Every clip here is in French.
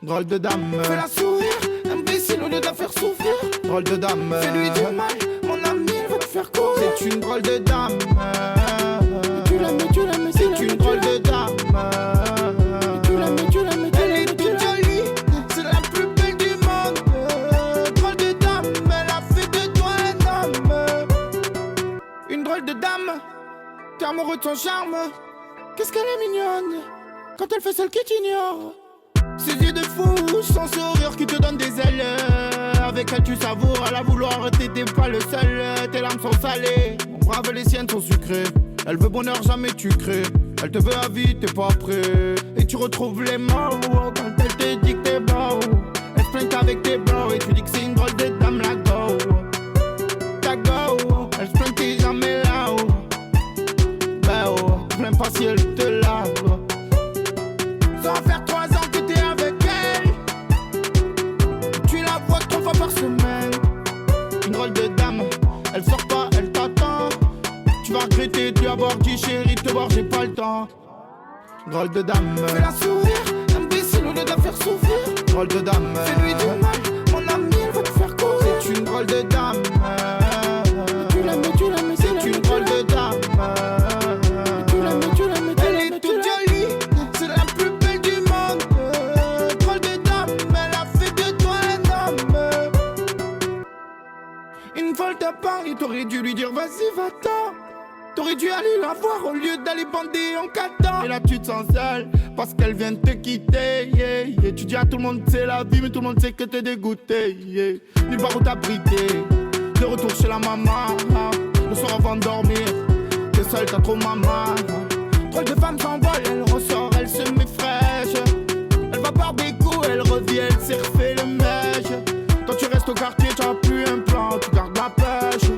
Drôle de dame. Fais-la sourire, imbécile au lieu de la faire souffrir. Drôle de dame. Fais-lui du mal, mon ami, elle va te faire courir. C'est une drôle de dame. Tu l'aimes, c'est une drôle de dame. Tu l'aimes, elle est toute jolie, c'est la plus belle du monde. Drôle de dame, elle a fait de toi un homme. Une drôle de dame, t'es amoureux de son charme. Qu'est-ce qu'elle est mignonne quand elle fait celle qui t'ignore. Ses yeux de fou, son sourire qui te donne des ailes. Avec elle tu savoures, à la vouloir t'étais pas le seul. Tes larmes sont salées, mon brave les siennes sont sucrées. Elle veut bonheur, jamais tu crées. Elle te veut à vie, t'es pas prêt. Et tu retrouves les mots quand elle te dit que t'es beau. Elle se plaint avec tes blows et tu dis que c'est une drôle de dame la go. Ta go, elle se plaint que t'es jamais là. Bah oh, plains pas si elle te lave. Ça va faire 3 ans que t'es avec elle. Tu la vois 3 fois par semaine. Une drôle de dame, elle sort pas, elle t'attend. Tu vas regretter, tu vas avoir dit chérie, te voir j'ai pas le temps. Drôle de dame. Fais-la sourire, imbécile au lieu de la faire souffrir. Drôle de dame. Fais-lui du mal, mon ami, elle va te faire courir. C'est une drôle de dame. Tu l'aimes, c'est une drôle de dame. Tu l'aimes, elle est toute jolie, c'est la plus belle du monde. Drôle de dame, elle a fait de toi un homme. Une fois t'as Paris, t'aurais dû lui dire vas-y, va-t'en. T'aurais dû aller la voir au lieu d'aller bander en 4 ans. Et là tu te sens seule parce qu'elle vient de te quitter, yeah, yeah. Tu dis à tout le monde c'est la vie mais tout le monde sait que t'es dégoûté, yeah. Nulle part où t'abriter, de retour chez la maman. Le soir avant de dormir, t'es seule, t'as trop maman. Drôle de femme s'envole, elle ressort, elle se met fraîche. Elle va par des coups, elle revient, elle s'est refait le mèche. Toi tu restes au quartier, t'as plus un plan, tu gardes la pêche.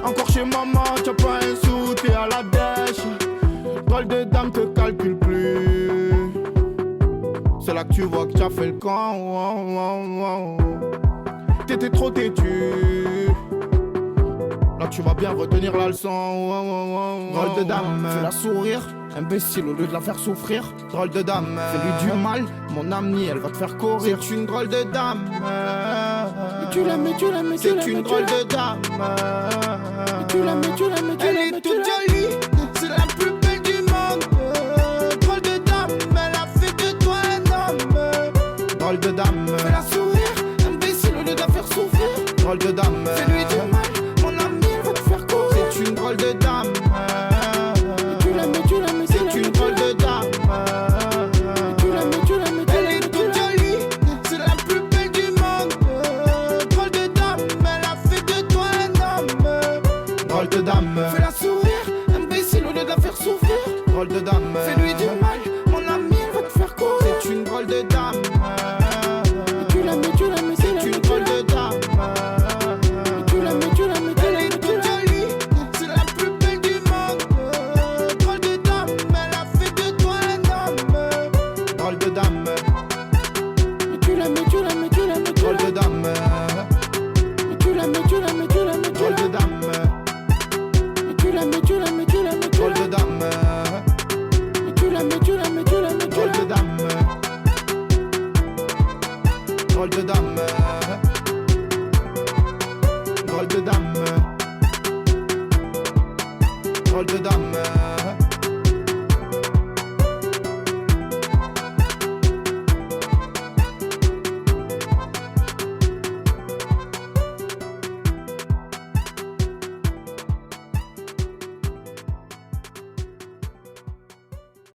Encore chez maman, t'as pas un sou, t'es à la dèche. Drôle de dame te calcule plus. C'est là que tu vois que t'as fait le camp. T'étais trop têtu. Là tu vas bien retenir la leçon. Drôle de dame, fais-la sourire, imbécile au lieu de la faire souffrir. Drôle de dame, fais-lui du mal, mon ami, elle va te faire courir. C'est une drôle de dame. Tu l'aimes, c'est une drôle de dame. Tu l'aimes, elle est toute jolie, c'est la plus belle du monde. Drôle de dame, elle a fait de toi un homme. Drôle de dame, fais-la sourire, imbécile au lieu de la faire souffrir. Drôle de dame, fais-lui du mal, mon ami, elle va te faire courir. C'est une drôle de dame. Tu l'aimes, c'est une drôle de dame. Tu l'aimes, elle est toute jolie, c'est la plus belle du monde. Drôle de dame, elle a fait de toi un homme. Drôle de dame, fais-la sourire, imbécile au lieu de la faire souffrir. Drôle de dame, fais-lui du mal, mon ami, elle va te faire courir. c'est une drôle de dame.